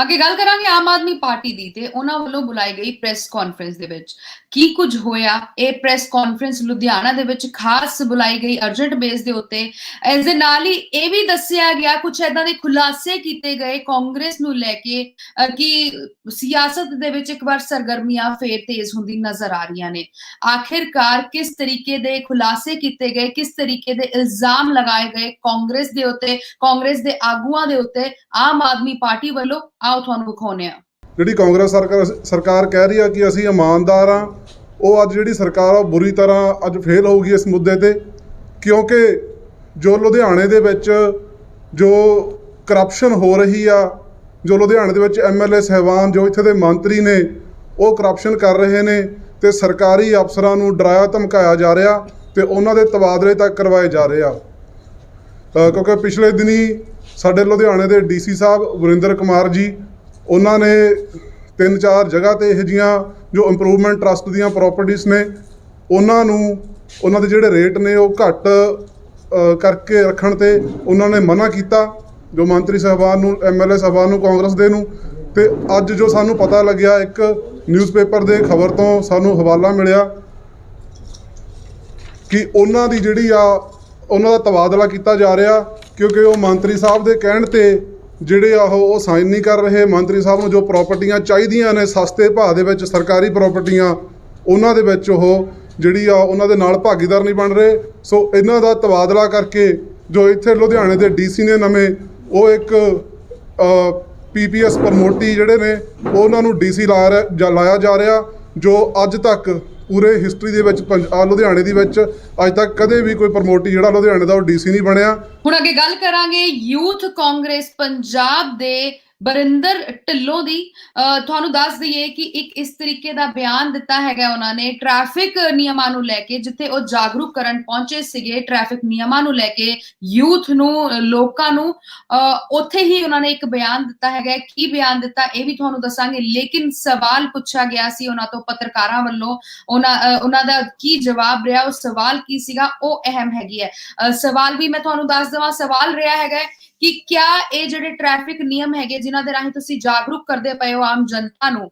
ਅੱਗੇ ਗੱਲ ਕਰਾਂਗੇ ਆਮ ਆਦਮੀ ਪਾਰਟੀ ਦੀ ਤੇ ਉਹਨਾਂ ਵੱਲੋਂ ਬੁਲਾਈ ਗਈ ਪ੍ਰੈਸ ਕਾਨਫਰੰਸ ਦੇ ਵਿੱਚ ਕੀ ਕੁਝ ਹੋਇਆ। ਇਹ ਪ੍ਰੈਸ ਕਾਨਫਰੰਸ ਲੁਧਿਆਣਾ ਦੇ ਵਿੱਚ ਖਾਸ ਬੁਲਾਈ ਗਈ ਅਰਜੈਂਟ ਬੇਸ ਦੇ ਉੱਤੇ। ਇਸ ਦੇ ਨਾਲ ਹੀ ਇਹ ਵੀ ਦੱਸਿਆ ਗਿਆ, ਕੁਝ ਏਦਾਂ ਦੇ ਖੁਲਾਸੇ ਕੀਤੇ ਗਏ ਕਾਂਗਰਸ ਨੂੰ ਲੈ ਕੇ ਕਿ ਸਿਆਸਤ ਦੇ ਵਿੱਚ ਇੱਕ ਵਾਰ ਸਰਗਰਮੀਆਂ ਫੇਰ ਤੇਜ਼ ਹੁੰਦੀ ਨਜ਼ਰ ਆ ਰਹੀਆਂ ਨੇ। ਆਖਿਰਕਾਰ ਕਿਸ ਤਰੀਕੇ ਦੇ ਖੁਲਾਸੇ ਕੀਤੇ ਗਏ, ਕਿਸ ਤਰੀਕੇ ਦੇ ਇਲਜ਼ਾਮ ਲਗਾਏ ਗਏ ਕਾਂਗਰਸ ਦੇ ਉੱਤੇ, ਕਾਂਗਰਸ ਦੇ ਆਗੂਆਂ ਦੇ ਉੱਤੇ ਆਮ ਆਦਮੀ ਪਾਰਟੀ ਵੱਲੋਂ, ਆਓ ਤੁਹਾਨੂੰ ਵਿਖਾਉਂਦੇ ਹਾਂ। ਜਿਹੜੀ ਕਾਂਗਰਸ ਸਰਕਾਰ ਕਹਿ ਰਹੀ ਆ ਕਿ ਅਸੀਂ ਇਮਾਨਦਾਰ ਆ, ਉਹ ਅੱਜ ਜਿਹੜੀ ਸਰਕਾਰ ਆ ਬੁਰੀ ਤਰ੍ਹਾਂ ਅੱਜ ਫੇਲ ਹੋਊਗੀ ਇਸ ਮੁੱਦੇ ਤੇ, ਕਿਉਂਕਿ ਜੋ ਲੁਧਿਆਣੇ ਦੇ ਵਿੱਚ ਜੋ ਕਰਪਸ਼ਨ ਹੋ ਰਹੀ ਆ, ਜੋ ਲੁਧਿਆਣੇ ਦੇ ਵਿੱਚ ਐਮਐਲਏ ਸਾਹਿਬਾਨ, ਜੋ ਇੱਥੇ ਦੇ ਮੰਤਰੀ ਨੇ, ਉਹ ਕਰਪਸ਼ਨ ਕਰ ਰਹੇ ਨੇ ਤੇ ਸਰਕਾਰੀ ਅਫਸਰਾਂ ਨੂੰ ਡਰਾਇਆ ਧਮਕਾਇਆ ਜਾ ਰਿਹਾ ਤੇ ਉਹਨਾਂ ਦੇ ਤਬਾਦਲੇ ਤੱਕ ਕਰਵਾਏ ਜਾ ਰਹੇ ਆ। ਕਿਉਂਕਿ ਪਿਛਲੇ ਦਿਨੀ ਸਾਡੇ ਲੁਧਿਆਣੇ ਦੇ ਡੀਸੀ ਸਾਹਿਬ ਵਰਿੰਦਰ ਕੁਮਾਰ ਜੀ, ਉਹਨਾਂ ਨੇ 3-4 ਜਗ੍ਹਾ ਤੇ ਇਹੋ ਜਿਹੀਆਂ ਜੋ ਇੰਪਰੂਵਮੈਂਟ ਟਰਸਟ ਦੀਆਂ ਪ੍ਰਾਪਰਟੀਆਂ ਨੇ, ਉਹਨਾਂ ਨੂੰ ਉਹਨਾਂ ਦੇ ਜਿਹੜੇ ਰੇਟ ਨੇ ਉਹ ਘੱਟ ਕਰਕੇ ਰੱਖਣ ਤੇ ਉਹਨਾਂ ਨੇ ਮਨਾ ਕੀਤਾ, ਜੋ ਮੰਤਰੀ ਸਾਹਿਬਾਨ ਨੂੰ, ਐਮਐਲਏ ਸਾਹਿਬਾਨ ਨੂੰ, ਕਾਂਗਰਸ ਦੇ ਨੂੰ। ਤੇ ਅੱਜ ਜੋ ਸਾਨੂੰ ਪਤਾ ਲੱਗਿਆ, ਇੱਕ ਨਿਊਜ਼ਪੇਪਰ ਦੇ ਖਬਰ ਤੋਂ ਸਾਨੂੰ ਹਵਾਲਾ ਮਿਲਿਆ ਕਿ ਉਹਨਾਂ ਦੀ ਜਿਹੜੀ ਆ ਉਹਨਾਂ ਦਾ ਤਬਾਦਲਾ ਕੀਤਾ ਜਾ ਰਿਹਾ, ਕਿਉਂਕਿ ਉਹ ਮੰਤਰੀ ਸਾਹਿਬ ਦੇ ਕਹਿਣ ਤੇ ਜਿਹੜੇ ਆ ਉਹ ਸਾਈਨ ਨਹੀਂ ਕਰ ਰਹੇ। ਮੰਤਰੀ ਸਾਹਿਬ ਨੂੰ ਜੋ ਪ੍ਰਾਪਰਟੀਆਂ ਚਾਹੀਦੀਆਂ ਨੇ ਸਸਤੇ ਭਾਅ ਦੇ ਵਿੱਚ, ਸਰਕਾਰੀ ਪ੍ਰਾਪਰਟੀਆਂ, ਉਹਨਾਂ ਦੇ ਵਿੱਚ ਉਹ ਜਿਹੜੀ ਆ ਉਹਨਾਂ ਦੇ ਨਾਲ ਭਾਗੀਦਾਰ ਨਹੀਂ ਬਣ ਰਹੇ। ਸੋ ਇਹਨਾਂ ਦਾ ਤਬਾਦਲਾ ਕਰਕੇ ਜੋ ਇੱਥੇ ਲੁਧਿਆਣੇ ਦੇ ਡੀਸੀ ਨੇ ਨਵੇਂ, ਉਹ ਇੱਕ ਪੀਪੀਐਸ ਪ੍ਰਮੋਟੀ ਜਿਹੜੇ ਨੇ ਉਹਨਾਂ ਨੂੰ ਡੀਸੀ ਲਾਇਆ ਜਾ ਰਿਹਾ, ਜੋ ਅੱਜ ਤੱਕ ਪੂਰੇ ਹਿਸਟਰੀ ਦੇ ਵਿੱਚ ਲੁਧਿਆਣੇ ਦੀ ਵਿੱਚ ਅੱਜ ਤੱਕ ਕਦੇ ਵੀ ਕੋਈ ਪ੍ਰਮੋਟੀ ਜਿਹੜਾ ਲੁਧਿਆਣੇ ਦਾ ਉਹ ਡੀਸੀ ਨਹੀਂ ਬਣਿਆ। ਹੁਣ ਅੱਗੇ ਗੱਲ ਕਰਾਂਗੇ ਯੂਥ ਕਾਂਗਰਸ ਪੰਜਾਬ ਦੇ ਬਰਿੰਦਰ ਢਿੱਲੋਂ ਦੀ। ਤੁਹਾਨੂੰ ਦੱਸ ਦਈਏ ਕਿ ਇੱਕ ਇਸ ਤਰੀਕੇ ਦਾ ਬਿਆਨ ਦਿੱਤਾ ਹੈਗਾ ਉਹਨਾਂ ਨੇ ਟ੍ਰੈਫਿਕ ਨਿਯਮਾਂ ਨੂੰ ਲੈ ਕੇ, ਜਿੱਥੇ ਉਹ ਜਾਗਰੂਕ ਕਰਨ ਪਹੁੰਚੇ ਸੀਗੇ ਟ੍ਰੈਫਿਕ ਨਿਯਮਾਂ ਨੂੰ ਲੈ ਕੇ ਯੂਥ ਨੂੰ, ਲੋਕਾਂ ਨੂੰ, ਉੱਥੇ ਹੀ ਉਹਨਾਂ ਨੇ ਇੱਕ ਬਿਆਨ ਦਿੱਤਾ ਹੈਗਾ। ਕੀ ਬਿਆਨ ਦਿੱਤਾ ਇਹ ਵੀ ਤੁਹਾਨੂੰ ਦੱਸਾਂਗੇ, ਲੇਕਿਨ ਸਵਾਲ ਪੁੱਛਿਆ ਗਿਆ ਸੀ ਉਹਨਾਂ ਤੋਂ ਪੱਤਰਕਾਰਾਂ ਵੱਲੋਂ, ਉਹਨਾਂ ਦਾ ਕੀ ਜਵਾਬ ਰਿਹਾ, ਉਹ ਸਵਾਲ ਕੀ ਸੀਗਾ ਉਹ ਅਹਿਮ ਹੈਗੀ ਹੈ। ਸਵਾਲ ਵੀ ਮੈਂ ਤੁਹਾਨੂੰ ਦੱਸ ਦੇਵਾਂ, ਸਵਾਲ ਰਿਹਾ ਹੈਗਾ ਕਿ ਕਿਆ ਇਹ ਜਿਹੜੇ ਟ੍ਰੈਫਿਕ ਨਿਯਮ ਹੈਗੇ ਜਿਨ੍ਹਾਂ ਦੇ ਰਾਹੀਂ ਤੁਸੀਂ ਜਾਗਰੂਕ ਕਰਦੇ ਪਏ ਹੋ ਆਮ ਜਨਤਾ ਨੂੰ,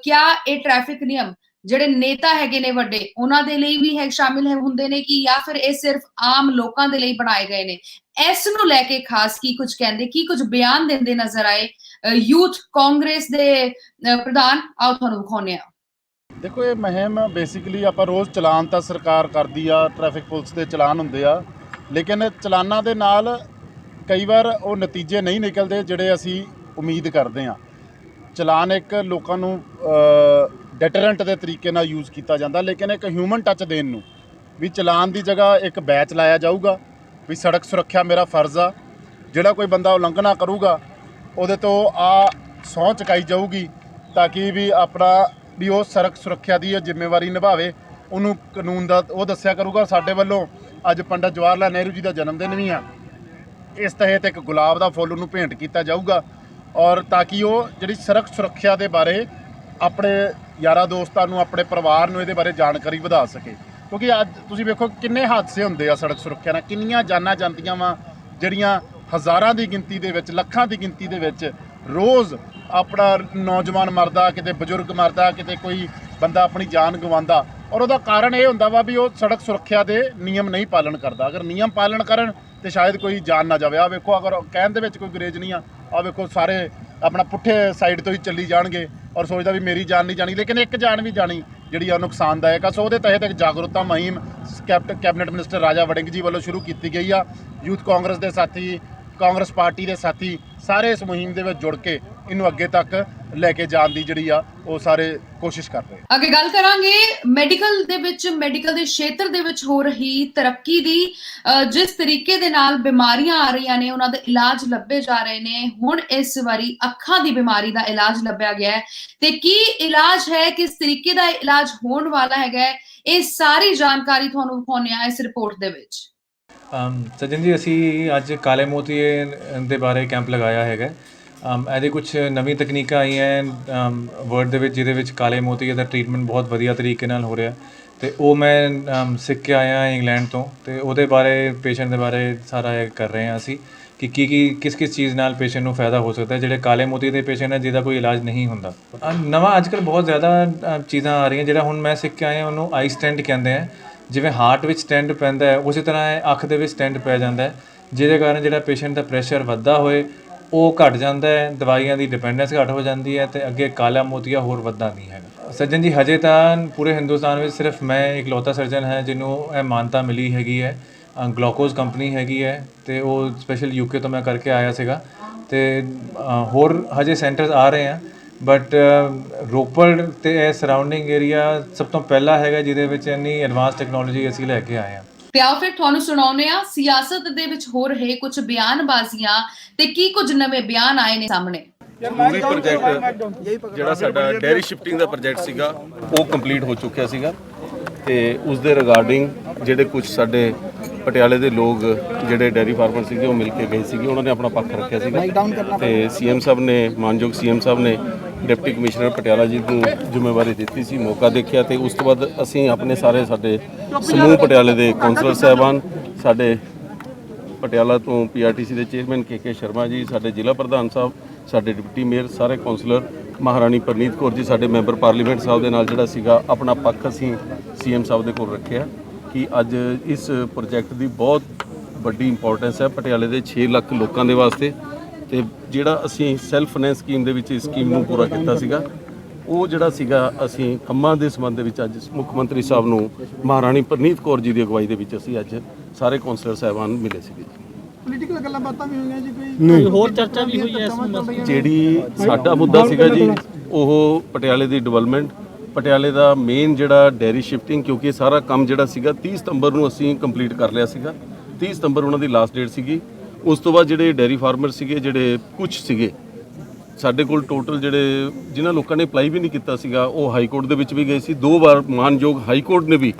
ਕਿਆ ਇਹ ਟ੍ਰੈਫਿਕ ਨਿਯਮ ਜਿਹੜੇ ਨੇਤਾ ਹੈਗੇ ਨੇ ਵੱਡੇ, ਉਹਨਾਂ ਦੇ ਲਈ ਵੀ ਸ਼ਾਮਿਲ ਹੁੰਦੇ ਨੇ ਕਿ ਜਾਂ ਫਿਰ ਇਹ ਸਿਰਫ ਆਮ ਲੋਕਾਂ ਦੇ ਲਈ ਬਣਾਏ ਗਏ ਨੇ? ਇਸ ਨੂੰ ਲੈ ਕੇ ਖਾਸ ਕੀ ਕੁਝ ਕਹਿੰਦੇ, ਕੀ ਕੁਝ ਬਿਆਨ ਦਿੰਦੇ ਨਜ਼ਰ ਆਏ ਯੂਥ ਕਾਂਗਰਸ ਦੇ ਪ੍ਰਧਾਨ, ਆਓ ਤੁਹਾਨੂੰ ਵਿਖਾਉਂਦੇ ਹਾਂ। ਦੇਖੋ, ਇਹ ਮੁਹਿੰਮ ਬੇਸਿਕਲੀ ਆਪਾਂ ਰੋਜ਼ ਚਲਾਨ ਤਾਂ ਸਰਕਾਰ ਕਰਦੀ ਆ, ਟ੍ਰੈਫਿਕ ਪੁਲਿਸ ਦੇ ਚਲਾਨ ਹੁੰਦੇ ਆ, ਲੇਕਿਨ ਚਲਾਨਾਂ ਦੇ ਨਾਲ ਕਈ ਵਾਰ ਉਹ ਨਤੀਜੇ ਨਹੀਂ ਨਿਕਲਦੇ ਜਿਹੜੇ ਅਸੀਂ ਉਮੀਦ ਕਰਦੇ ਹਾਂ। ਚਲਾਨ ਇੱਕ ਲੋਕਾਂ ਨੂੰ ਡੈਟਰੈਂਟ ਦੇ ਤਰੀਕੇ ਨਾਲ ਯੂਜ਼ ਕੀਤਾ ਜਾਂਦਾ, ਲੇਕਿਨ ਇੱਕ ਹਿਊਮਨ ਟੱਚ ਦੇਣ ਨੂੰ ਵੀ ਚਲਾਨ ਦੀ ਜਗ੍ਹਾ ਇੱਕ ਬੈਚ ਲਾਇਆ ਜਾਊਗਾ ਵੀ ਸੜਕ ਸੁਰੱਖਿਆ ਮੇਰਾ ਫਰਜ਼ ਆ, ਜਿਹੜਾ ਕੋਈ ਬੰਦਾ ਉਲੰਘਣਾ ਕਰੂਗਾ ਉਹਦੇ ਤੋਂ ਸਹੁੰ ਚੁਕਾਈ ਜਾਊਗੀ ਤਾਂ ਕਿ ਵੀ ਆਪਣਾ ਵੀ ਉਹ ਸੜਕ ਸੁਰੱਖਿਆ ਦੀ ਜ਼ਿੰਮੇਵਾਰੀ ਨਿਭਾਵੇ, ਉਹਨੂੰ ਕਾਨੂੰਨ ਦਾ ਉਹ ਦੱਸਿਆ ਕਰੂਗਾ। ਸਾਡੇ ਵੱਲੋਂ ਅੱਜ ਪੰਡਿਤ ਜਵਾਹਰ ਲਾਲ ਨਹਿਰੂ ਜੀ ਦਾ ਜਨਮ ਦਿਨ ਵੀ ਆ, ਇਸ ਤਹਿਤ ਇੱਕ ਗੁਲਾਬ ਦਾ ਫੁੱਲ ਉਹਨੂੰ ਭੇਂਟ ਕੀਤਾ ਜਾਊਗਾ, ਔਰ ਤਾਂ ਕਿ ਉਹ ਜਿਹੜੀ ਸੜਕ ਸੁਰੱਖਿਆ ਦੇ ਬਾਰੇ ਆਪਣੇ ਯਾਰਾਂ ਦੋਸਤਾਂ ਨੂੰ, ਆਪਣੇ ਪਰਿਵਾਰ ਨੂੰ ਇਹਦੇ ਬਾਰੇ ਜਾਣਕਾਰੀ ਵਧਾ ਸਕੇ। ਕਿਉਂਕਿ ਅੱਜ ਤੁਸੀਂ ਵੇਖੋ ਕਿੰਨੇ ਹਾਦਸੇ ਹੁੰਦੇ ਆ ਸੜਕ ਸੁਰੱਖਿਆ ਨਾਲ, ਕਿੰਨੀਆਂ ਜਾਨਾਂ ਜਾਂਦੀਆਂ ਵਾ, ਜਿਹੜੀਆਂ ਹਜ਼ਾਰਾਂ ਦੀ ਗਿਣਤੀ ਦੇ ਵਿੱਚ, ਲੱਖਾਂ ਦੀ ਗਿਣਤੀ ਦੇ ਵਿੱਚ ਰੋਜ਼ ਆਪਣਾ ਨੌਜਵਾਨ ਮਰਦਾ, ਕਿਤੇ ਬਜ਼ੁਰਗ ਮਰਦਾ, ਕਿਤੇ ਕੋਈ ਬੰਦਾ ਆਪਣੀ ਜਾਨ ਗਵਾਉਂਦਾ, ਔਰ ਉਹਦਾ ਕਾਰਨ ਇਹ ਹੁੰਦਾ ਵਾ ਵੀ ਉਹ ਸੜਕ ਸੁਰੱਖਿਆ ਦੇ ਨਿਯਮ ਨਹੀਂ ਪਾਲਣ ਕਰਦਾ। ਅਗਰ ਨਿਯਮ ਪਾਲਣ ਕਰਨ ਤੇ ਸ਼ਾਇਦ ਕੋਈ ਜਾਨ ਨਾ ਜਾਵੇ। ਆਹ ਵੇਖੋ, ਅਗਰ ਕਹਿਣ ਦੇ ਵਿੱਚ ਕੋਈ ਗੁਰੇਜ਼ ਨਹੀਂ ਆ, ਆਹ ਵੇਖੋ ਸਾਰੇ ਆਪਣਾ ਪੁੱਠੇ ਸਾਈਡ ਤੋਂ ਹੀ ਚੱਲੀ ਜਾਣਗੇ ਔਰ ਸੋਚਦਾ ਵੀ ਮੇਰੀ ਜਾਨ ਨਹੀਂ ਜਾਣੀ, ਲੇਕਿਨ ਇੱਕ ਜਾਨ ਵੀ ਜਾਣੀ ਜਿਹੜੀ ਆ ਨੁਕਸਾਨਦਾਇਕ ਆ। ਸੋ ਉਹਦੇ ਤਹਿਤ ਇੱਕ ਜਾਗਰੂਕਤਾ ਮੁਹਿੰਮ ਕੈਬਨਿਟ ਮਿਨਿਸਟਰ ਰਾਜਾ ਵੜਿੰਗ ਜੀ ਵੱਲੋਂ ਸ਼ੁਰੂ ਕੀਤੀ ਗਈ ਆ। ਯੂਥ ਕਾਂਗਰਸ ਦੇ ਸਾਥੀ, ਕਾਂਗਰਸ ਪਾਰਟੀ ਦੇ ਸਾਥੀ ਸਾਰੇ ਇਸ ਮੁਹਿੰਮ ਦੇ ਵਿੱਚ ਜੁੜ ਕੇ ਇਹਨੂੰ ਅੱਗੇ ਤੱਕ ਲੈ ਕੇ ਜਾਣ ਦੀ ਜਿਹੜੀ ਆ ਉਹ ਸਾਰੇ ਕੋਸ਼ਿਸ਼ ਕਰ ਰਹੇ। ਅੱਗੇ ਗੱਲ ਕਰਾਂਗੇ ਮੈਡੀਕਲ ਦੇ ਵਿੱਚ, ਮੈਡੀਕਲ ਦੇ ਖੇਤਰ ਦੇ ਵਿੱਚ ਹੋ ਰਹੀ ਤਰੱਕੀ ਦੀ। ਜਿਸ ਤਰੀਕੇ ਦੇ ਨਾਲ ਬਿਮਾਰੀਆਂ ਆ ਰਹੀਆਂ ਨੇ, ਉਹਨਾਂ ਦੇ ਇਲਾਜ ਲੱਭੇ ਜਾ ਰਹੇ ਨੇ। ਹੁਣ ਇਸ ਵਾਰੀ ਅੱਖਾਂ ਦੀ ਬਿਮਾਰੀ ਦਾ ਇਲਾਜ ਲੱਭਿਆ ਗਿਆ ਹੈ ਤੇ ਕੀ ਇਲਾਜ ਹੈ, ਕਿਸ ਤਰੀਕੇ ਦਾ ਇਲਾਜ ਹੋਣ ਵਾਲਾ ਹੈਗਾ, ਇਹ ਸਾਰੀ ਜਾਣਕਾਰੀ ਤੁਹਾਨੂੰ ਵਿਖਾਉਂਦੇ ਆ ਇਸ ਰਿਪੋਰਟ ਦੇ ਵਿੱਚ। ਸਜਨ ਜੀ, ਅਸੀਂ ਅੱਜ ਕਾਲੇ ਮੋਤੀਏ ਦੇ ਬਾਰੇ ਕੈਂਪ ਲਗਾਇਆ ਹੈਗਾ। ਇਹਦੇ ਕੁਝ ਨਵੀਂ ਤਕਨੀਕਾਂ ਆਈਆਂ ਵਰਲਡ ਦੇ ਵਿੱਚ, ਜਿਹਦੇ ਵਿੱਚ ਕਾਲੇ ਮੋਤੀਏ ਦਾ ਟ੍ਰੀਟਮੈਂਟ ਬਹੁਤ ਵਧੀਆ ਤਰੀਕੇ ਨਾਲ ਹੋ ਰਿਹਾ, ਤੇ ਉਹ ਮੈਂ ਸਿੱਖ ਕੇ ਆਇਆ ਇੰਗਲੈਂਡ ਤੋਂ, ਤੇ ਉਹਦੇ ਬਾਰੇ, ਪੇਸ਼ੈਂਟ ਦੇ ਬਾਰੇ ਸਾਰਾ ਇਹ ਕਰ ਰਹੇ ਹਾਂ ਅਸੀਂ। ਕਿ ਕਿਸ ਚੀਜ਼ ਨਾਲ ਪੇਸ਼ੈਂਟ ਨੂੰ ਫਾਇਦਾ ਹੋ ਸਕਦਾ ਹੈ। ਜਿਹੜੇ ਕਾਲੇ ਮੋਤੀ ਦੇ ਪੇਸ਼ੈਂਟ ਹੈ ਜਿਹਦਾ ਕੋਈ ਇਲਾਜ ਨਹੀਂ ਹੁੰਦਾ। ਨਵਾਂ ਅੱਜ ਕੱਲ੍ਹ ਬਹੁਤ ਜ਼ਿਆਦਾ ਚੀਜ਼ਾਂ ਆ ਰਹੀਆਂ। ਜਿਹੜਾ ਹੁਣ ਮੈਂ ਸਿੱਖ ਕੇ ਆਇਆ ਉਹਨੂੰ ਆਈ ਸਟੈਂਟ ਕਹਿੰਦੇ ਆ। ਜਿਵੇਂ ਹਾਰਟ ਵਿੱਚ ਸਟੈਂਟ ਪੈਂਦਾ ਹੈ ਉਸੇ ਤਰ੍ਹਾਂ ਇਹ ਅੱਖ ਦੇ ਵਿੱਚ ਸਟੈਂਟ ਪੈ ਜਾਂਦਾ ਹੈ, ਜਿਹਦੇ ਕਾਰਨ ਜਿਹੜਾ ਪੇਸ਼ੈਂਟ ਦਾ ਪ੍ਰੈਸ਼ਰ ਵੱਧਦਾ ਹੋਏ ਉਹ ਘਟ ਜਾਂਦਾ ਹੈ, ਦਵਾਈਆਂ ਦੀ ਡਿਪੈਂਡੈਂਸ ਘੱਟ ਹੋ ਜਾਂਦੀ ਹੈ ਅਤੇ ਅੱਗੇ ਕਾਲਾ ਮੋਤੀਆ ਹੋਰ ਵੱਧਦਾ ਨਹੀਂ ਹੈਗਾ। ਸੱਜਣ ਜੀ, ਹਜੇ ਤਾਂ ਪੂਰੇ ਹਿੰਦੁਸਤਾਨ ਵਿੱਚ ਸਿਰਫ ਮੈਂ ਇਕਲੌਤਾ ਸਰਜਨ ਹੈ ਜਿਹਨੂੰ ਇਹ ਮਾਨਤਾ ਮਿਲੀ ਹੈਗੀ ਹੈ। ਗਲੋਕੋਜ਼ ਕੰਪਨੀ ਹੈਗੀ ਹੈ ਅਤੇ ਉਹ ਸਪੈਸ਼ਲ UK ਤੋਂ ਮੈਂ ਕਰਕੇ ਆਇਆ ਸੀਗਾ ਅਤੇ ਹੋਰ ਹਜੇ ਸੈਂਟਰਸ ਆ ਰਹੇ ਆ, ਬਟ ਰੋਪੜ ਅਤੇ ਇਹ ਸਰਾਊਂਡਿੰਗ ਏਰੀਆ ਸਭ ਤੋਂ ਪਹਿਲਾ ਹੈਗਾ ਜਿਹਦੇ ਵਿੱਚ ਇੰਨੀ ਐਡਵਾਂਸ ਟੈਕਨੋਲੋਜੀ ਅਸੀਂ ਲੈ ਕੇ ਆਏ ਹਾਂ। ਤੇ ਆਓ ਫਿਰ ਤੁਹਾਨੂੰ ਸੁਣਾਉਂਦੇ ਆ ਸਿਆਸਤ ਦੇ ਵਿੱਚ ਹੋ ਰਹੇ ਕੁਝ ਬਿਆਨਬਾਜ਼ੀਆਂ ਤੇ ਕੀ ਕੁਝ ਨਵੇਂ ਬਿਆਨ ਆਏ ਨੇ ਸਾਹਮਣੇ। ਜ਼ਰੂਰੀ ਪ੍ਰੋਜੈਕਟ ਜਿਹੜਾ ਸਾਡਾ ਡੇਅਰੀ ਸ਼ਿਫਟਿੰਗ ਦਾ ਪ੍ਰੋਜੈਕਟ ਸੀਗਾ ਉਹ ਕੰਪਲੀਟ ਹੋ ਚੁੱਕਿਆ ਸੀਗਾ ਤੇ ਉਸ ਦੇ ਰਿਗਾਰਡਿੰਗ ਜਿਹੜੇ ਕੁਝ ਸਾਡੇ ਪਟਿਆਲੇ ਦੇ ਲੋਕ ਜਿਹੜੇ ਡੇਅਰੀ ਫਾਰਮਰ ਸੀਗੇ ਉਹ ਮਿਲ ਕੇ ਗਏ ਸੀਗੇ, ਉਹਨਾਂ ਨੇ ਆਪਣਾ ਪੱਖ ਰੱਖਿਆ ਸੀਗਾ ਤੇ CM ਸਾਹਿਬ ਨੇ, ਮਾਨਯੋਗ CM ਸਾਹਿਬ ਨੇ ਡਿਪਟੀ ਕਮਿਸ਼ਨਰ ਪਟਿਆਲਾ ਜੀ ਨੂੰ ਜ਼ਿੰਮੇਵਾਰੀ ਦਿੱਤੀ ਸੀ, ਮੌਕਾ ਦੇਖਿਆ ਤੇ ਉਸ ਤੋਂ ਬਾਅਦ ਅਸੀਂ ਆਪਣੇ ਸਾਡੇ ਸਮੂਹ ਪਟਿਆਲੇ ਦੇ ਕੌਂਸਲਰ ਸਾਹਿਬਾਨ, ਸਾਡੇ ਪਟਿਆਲਾ ਤੋਂ PRTC ਦੇ ਚੇਅਰਮੈਨ KK ਸ਼ਰਮਾ ਜੀ, ਸਾਡੇ ਜ਼ਿਲ੍ਹਾ ਪ੍ਰਧਾਨ ਸਾਹਿਬ, ਸਾਡੇ ਡਿਪਟੀ ਮੇਅਰ, ਸਾਰੇ ਕੌਂਸਲਰ, ਮਹਾਰਾਣੀ ਪਰਨੀਤ ਕੌਰ ਜੀ, ਸਾਡੇ ਮੈਂਬਰ ਪਾਰਲੀਮੈਂਟ ਸਾਹਿਬ ਦੇ ਨਾਲ ਜਿਹੜਾ ਸੀਗਾ ਆਪਣਾ ਪੱਖ ਅਸੀਂ CM ਸਾਹਿਬ ਦੇ ਕੋਲ ਰੱਖਿਆ ਕਿ ਅੱਜ ਇਸ ਪ੍ਰੋਜੈਕਟ ਦੀ ਬਹੁਤ ਵੱਡੀ ਇੰਪੋਰਟੈਂਸ ਹੈ ਪਟਿਆਲੇ ਦੇ 6 ਲੱਖ ਲੋਕਾਂ ਦੇ ਵਾਸਤੇ ਤੇ ਜਿਹੜਾ ਅਸੀਂ ਸੈਲਫ ਫਾਈਨੈਂਸ ਸਕੀਮ ਦੇ ਵਿੱਚ ਇਸ ਸਕੀਮ ਨੂੰ ਪੂਰਾ ਕੀਤਾ ਸੀਗਾ ਉਹ ਜਿਹੜਾ ਸੀਗਾ ਅਸੀਂ ਕੰਮਾਂ ਦੇ ਸੰਬੰਧ ਦੇ ਵਿੱਚ ਅੱਜ ਮੁੱਖ ਮੰਤਰੀ ਸਾਹਿਬ ਨੂੰ ਮਹਾਰਾਣੀ ਪਰਨੀਤ ਕੌਰ ਜੀ ਦੀ ਅਗਵਾਈ ਦੇ ਵਿੱਚ ਅਸੀਂ ਅੱਜ ਸਾਰੇ ਕੌਂਸਲਰ ਸਾਹਿਬਾਨ ਮਿਲੇ ਸੀਗੇ। ਪੋਲੀਟੀਕਲ ਗੱਲਾਂ ਬਾਤਾਂ ਵੀ ਹੋਈਆਂ ਜੀ, ਕੋਈ ਹੋਰ ਚਰਚਾ ਵੀ ਹੋਈ ਹੈ ਇਸ ਮਸਲੇ? ਜਿਹੜੀ ਸਾਡਾ ਮੁੱਦਾ ਸੀਗਾ ਜੀ ਉਹ ਪਟਿਆਲੇ ਦੀ ਡਿਵੈਲਪਮੈਂਟ, ਪਟਿਆਲੇ ਦਾ ਮੇਨ ਜਿਹੜਾ ਡੇਅਰੀ ਸ਼ਿਫਟਿੰਗ, ਕਿਉਂਕਿ ਸਾਰਾ ਕੰਮ ਜਿਹੜਾ ਸੀਗਾ 30 ਸਤੰਬਰ ਨੂੰ ਅਸੀਂ ਕੰਪਲੀਟ ਕਰ ਲਿਆ ਸੀਗਾ, 30 ਸਤੰਬਰ ਉਹਨਾਂ ਦੀ ਲਾਸਟ ਡੇਟ ਸੀਗੀ। ਉਸ ਤੋਂ ਬਾਅਦ ਜਿਹੜੇ ਡੇਅਰੀ ਫਾਰਮਰ ਸੀਗੇ, ਜਿਹੜੇ ਕੁਝ ਸੀਗੇ ਸਾਡੇ ਕੋਲ ਟੋਟਲ ਜਿਹੜੇ ਜਿਨ੍ਹਾਂ ਲੋਕਾਂ ਨੇ ਅਪਲਾਈ ਵੀ ਨਹੀਂ ਕੀਤਾ ਸੀਗਾ ਉਹ ਹਾਈ ਕੋਰਟ ਦੇ ਵਿੱਚ ਵੀ ਗਏ ਸੀ। 2 ਵਾਰ ਮਾਨਯੋਗ ਹਾਈ ਕੋਰਟ ਨੇ ਵੀ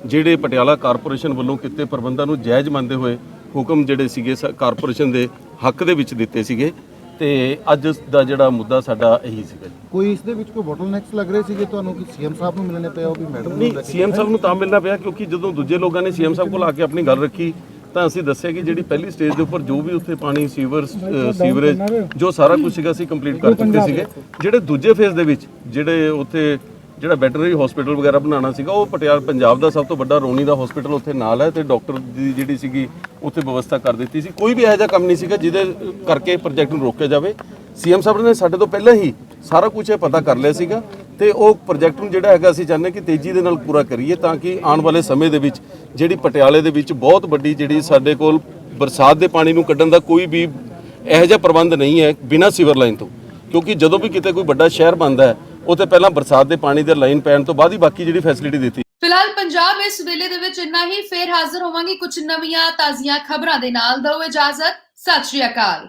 ਜਿਹੜੇ ਪਟਿਆਲਾ ਕਾਰਪੋਰੇਸ਼ਨ ਵੱਲੋਂ ਕੀਤੇ ਪ੍ਰਬੰਧਾਂ ਨੂੰ ਜਾਇਜ਼ ਮੰਨਦੇ ਹੋਏ ਹੁਕਮ ਜਿਹੜੇ ਸੀਗੇ ਕਾਰਪੋਰੇਸ਼ਨ ਦੇ ਹੱਕ ਦੇ ਵਿੱਚ ਦਿੱਤੇ ਸੀਗੇ ਤੇ ਅੱਜ ਦਾ ਜਿਹੜਾ ਮੁੱਦਾ ਸਾਡਾ ਇਹੀ ਸੀਗਾ। ਕੋਈ ਇਸ ਦੇ ਵਿੱਚ ਕੋਈ ਬੋਟਲਨੈਕਸ ਲੱਗ ਰਹੇ ਸੀਗੇ ਤੁਹਾਨੂੰ ਕਿ CM ਸਾਹਿਬ ਨੂੰ ਮਿਲਣੇ ਪਿਆ, ਉਹ ਵੀ ਮੈਡਮ ਨਹੀਂ, CM ਸਾਹਿਬ ਨੂੰ ਤਾਂ ਮਿਲਣਾ ਪਿਆ ਕਿਉਂਕਿ ਜਦੋਂ ਦੂਜੇ ਲੋਕਾਂ ਨੇ CM ਸਾਹਿਬ ਕੋਲ ਆ ਕੇ ਆਪਣੀ ਗੱਲ ਰੱਖੀ ਤਾਂ ਅਸੀਂ ਦੱਸਿਆ ਕਿ ਜਿਹੜੀ ਪਹਿਲੀ ਸਟੇਜ ਦੇ ਉੱਪਰ ਜੋ ਵੀ ਉੱਥੇ ਪਾਣੀ, ਸੀਵਰੇਜ ਜੋ ਸਾਰਾ ਕੁਝ ਸੀਗਾ ਅਸੀਂ ਕੰਪਲੀਟ ਕਰ ਚੁੱਕੇ ਸੀਗੇ। ਜਿਹੜੇ ਦੂਜੇ ਫੇਜ਼ ਦੇ ਵਿੱਚ ਜਿਹੜੇ ਉੱਥੇ ਜਿਹੜਾ ਵੈਟਰਨਰੀ ਹਸਪੀਟਲ ਵਗੈਰਾ ਬਣਾਉਣਾ ਸੀਗਾ ਉਹ ਪਟਿਆਲਾ ਪੰਜਾਬ ਦਾ ਸਭ ਤੋਂ ਵੱਡਾ ਰੋਣੀ ਦਾ ਹਸਪੀਟਲ ਉੱਥੇ ਨਾਲ ਹੈ ਤੇ ਡਾਕਟਰ ਦੀ ਜਿਹੜੀ ਸੀਗੀ ਉੱਥੇ ਵਿਵਸਥਾ ਕਰ ਦਿੱਤੀ ਸੀ। ਕੋਈ ਵੀ ਇਹੋ ਜਿਹਾ ਕੰਮ ਨਹੀਂ ਸੀਗਾ ਜਿਹਦੇ ਕਰਕੇ ਪ੍ਰੋਜੈਕਟ ਨੂੰ ਰੋਕਿਆ ਜਾਵੇ। CM ਸਾਹਿਬ ਨੇ ਸਾਡੇ ਤੋਂ ਪਹਿਲਾਂ ਹੀ ਸਾਰਾ ਕੁਝ ਇਹ ਪਤਾ ਕਰ ਲਿਆ ਸੀਗਾ ਤੇ ਉਹ ਪ੍ਰੋਜੈਕਟ ਨੂੰ ਜਿਹੜਾ ਹੈਗਾ ਅਸੀਂ ਚਾਹੁੰਦੇ ਕਿ ਤੇਜ਼ੀ ਦੇ ਨਾਲ ਪੂਰਾ ਕਰੀਏ ਤਾਂ ਕਿ ਆਉਣ ਵਾਲੇ ਸਮੇਂ ਦੇ ਵਿੱਚ ਜਿਹੜੀ ਪਟਿਆਲੇ ਦੇ ਵਿੱਚ ਬਹੁਤ ਵੱਡੀ ਜਿਹੜੀ ਸਾਡੇ ਕੋਲ ਬਰਸਾਤ ਦੇ ਪਾਣੀ ਨੂੰ ਕੱਢਣ ਦਾ ਕੋਈ ਵੀ ਇਹੋ ਜਿਹਾ ਪ੍ਰਬੰਧ ਨਹੀਂ ਹੈ ਬਿਨਾਂ ਸੀਵਰ ਲਾਈਨ ਤੋਂ, ਕਿਉਂਕਿ ਜਦੋਂ ਵੀ ਕਿਤੇ ਕੋਈ ਵੱਡਾ ਸ਼ਹਿਰ ਬਣਦਾ ਹੈ ਉੱਥੇ ਪਹਿਲਾਂ ਬਰਸਾਤ ਦੇ ਪਾਣੀ ਦੇ ਲਾਈਨ ਪੈਣ ਤੋਂ ਬਾਅਦ ਹੀ ਬਾਕੀ ਜਿਹੜੀ ਫੈਸਿਲਿਟੀ ਦਿੱਤੀ। ਫਿਲਹਾਲ ਪੰਜਾਬ ਇਸ ਵੇਲੇ ਦੇ ਵਿੱਚ ਇੰਨਾ ਹੀ। ਫੇਰ ਹਾਜ਼ਰ ਹੋਵਾਂਗੀ ਕੁਝ ਨਵੀਆਂ ਤਾਜ਼ੀਆਂ ਖਬਰਾਂ ਦੇ ਨਾਲ। ਦਿਓ ਇਜਾਜ਼ਤ। ਸਤਿ ਸ਼੍ਰੀ ਅਕਾਲ।